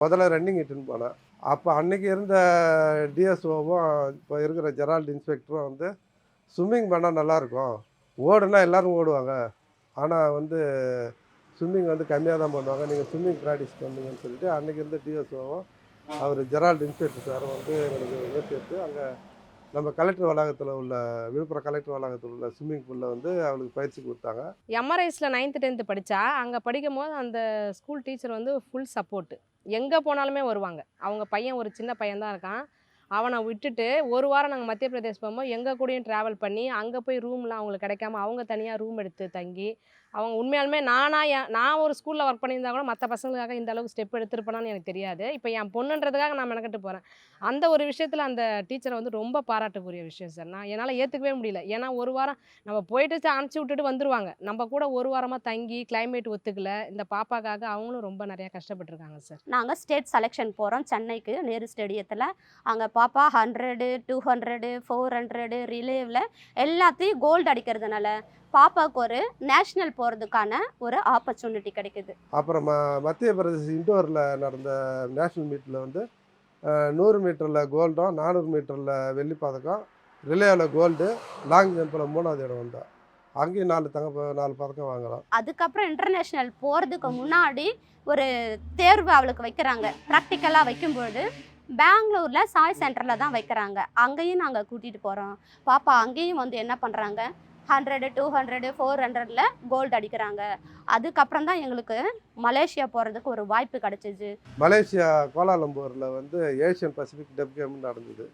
முதல்ல ரன்னிங் இட்டுன்னு போனேன். அப்போ அன்னைக்கு இருந்த டிஎஸ்ஓவும் இப்போ இருக்கிற ஜெரால்ட் இன்ஸ்பெக்டரும் வந்து ஸ்விம்மிங் பண்ணால் நல்லாயிருக்கும். ஓடுனா எல்லோரும் ஓடுவாங்க. ஆனால் வந்து ஸ்விம்மிங் வந்து கம்மியாக தான் பண்ணுவாங்க. நீங்கள் ஸ்விம்மிங் ப்ராக்டிஸ் பண்ணுங்கன்னு சொல்லிட்டு அன்றைக்கி இருந்த டிஎஸ்ஓவும் அவர் ஜெரால்ட் இன்ஸ்பெக்டர் சாரும் வந்து எங்களுக்கு சேர்த்து அங்கே நம்ம கலெக்டர் வளாகத்தில் உள்ள விழுப்புரம் கலெக்டர் வளாகத்தில் உள்ள ஸ்விம்மிங் பூலில் வந்து அவளுக்கு பயிற்சி கொடுத்தாங்க. எம்ஆர்ஐஸில் 9th 10th படித்தா அங்கே படிக்கும் போது அந்த ஸ்கூல் டீச்சர் வந்து ஃபுல் சப்போர்ட்டு. எங்கே போனாலுமே வருவாங்க. அவங்க பையன் ஒரு சின்ன பையன் தான் இருக்கான். அவனை விட்டுட்டு ஒரு வாரம் நாங்கள் மத்திய பிரதேஷ் போகும்போது எங்கள் கூடயும் ட்ராவல் பண்ணி அங்கே போய் ரூம்லாம் அவங்களுக்கு கிடைக்காம அவங்க தனியாக ரூம் எடுத்து தங்கி அவங்க உண்மையாலுமே நான் ஒரு ஸ்கூலில் ஒர்க் பண்ணியிருந்தா கூட மற்ற பசங்களுக்காக இந்த அளவுக்கு ஸ்டெப் எடுத்துருப்பேனான்னு எனக்கு தெரியாது. இப்போ என் பொண்ணுன்றதுக்காக நான் மெனக்கட்டு போகிறேன். அந்த ஒரு விஷயத்தில் அந்த டீச்சரை வந்து ரொம்ப பாராட்டுக்குரிய விஷயம் சார். என்னால் ஏற்றுக்கவே முடியல. ஏன்னா ஒரு வாரம் நம்ம போயிட்டு அனுப்பிச்சி விட்டுட்டு வந்துடுவாங்க. நம்ம கூட ஒரு வாரமாக தங்கி கிளைமேட் ஒத்துக்கல. இந்த பாப்பாக்காக அவங்களும் ரொம்ப நிறையா கஷ்டப்பட்டுருக்காங்க சார். நாங்கள் ஸ்டேட் செலெக்ஷன் போகிறோம் சென்னைக்கு நேரு ஸ்டேடியத்தில். அங்கே பாப்பா 100, 200, 400 ரிலேவில் எல்லாத்தையும் கோல்டு அடிக்கிறதுனால பாப்பாவுக்கு ஒரு நேஷ்னல் போகிறதுக்கான ஒரு ஆப்பர்ச்சுனிட்டி கிடைக்குது. அப்புறம் மத்திய பிரதேச இண்டோரில் நடந்த நேஷ்னல் மீட்டில் வந்து 100 மீட்டரில் கோல்டும் 400 மீட்டரில் வெள்ளி பதக்கம், ரிலேவில் கோல்டு, லாங் ஜம்பில் 3வது இடம் வந்தோம். அங்கேயும் 4 பதக்கம் வாங்குறோம். அதுக்கப்புறம் இன்டர்நேஷ்னல் போகிறதுக்கு முன்னாடி ஒரு தேர்வு அவளுக்கு வைக்கிறாங்க. ப்ராக்டிக்கலாக வைக்கும்பொழுது பெங்களூரில் சாய் சென்டரில் தான் வைக்கிறாங்க. அங்கேயும் நாங்கள் கூட்டிகிட்டு போகிறோம். பாப்பா அங்கேயும் வந்து என்ன பண்ணுறாங்க, 100, 200, 400ல் கோல்டு அடிக்கிறாங்க. அதுக்கப்புறம் தான் எங்களுக்கு மலேசியா போகிறதுக்கு ஒரு வாய்ப்பு கிடச்சிச்சு. மலேசியா கோலாலம்பூரில் வந்து ஏஷியன் பசிபிக் டெப் கேம் நடந்தது.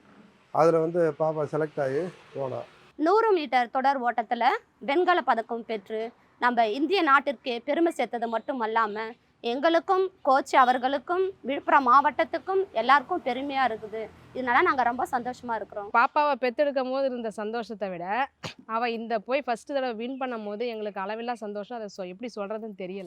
அதில் வந்து பாப்பா செலக்ட் ஆகி போனோம். 100 மீட்டர் தொடர் ஓட்டத்தில் வெண்கல பதக்கம் பெற்று நம்ம இந்திய நாட்டிற்கு பெருமை சேர்த்தது மட்டும் அல்லாமல் எங்களுக்கும் கோச் அவர்களுக்கும் விழுப்புரம் மாவட்டத்துக்கும் எல்லாருக்கும் பெருமையாக இருக்குது. இதனால நாங்கள் ரொம்ப சந்தோஷமாக இருக்கிறோம். பாப்பாவை பெற்றெடுக்கும் போது இருந்த சந்தோஷத்தை விட அவள் இந்த போய் ஃபஸ்ட்டு தடவை வின் பண்ணும் போது எங்களுக்கு அளவில்லா சந்தோஷம். அதை எப்படி சொல்கிறதுன்னு தெரியல.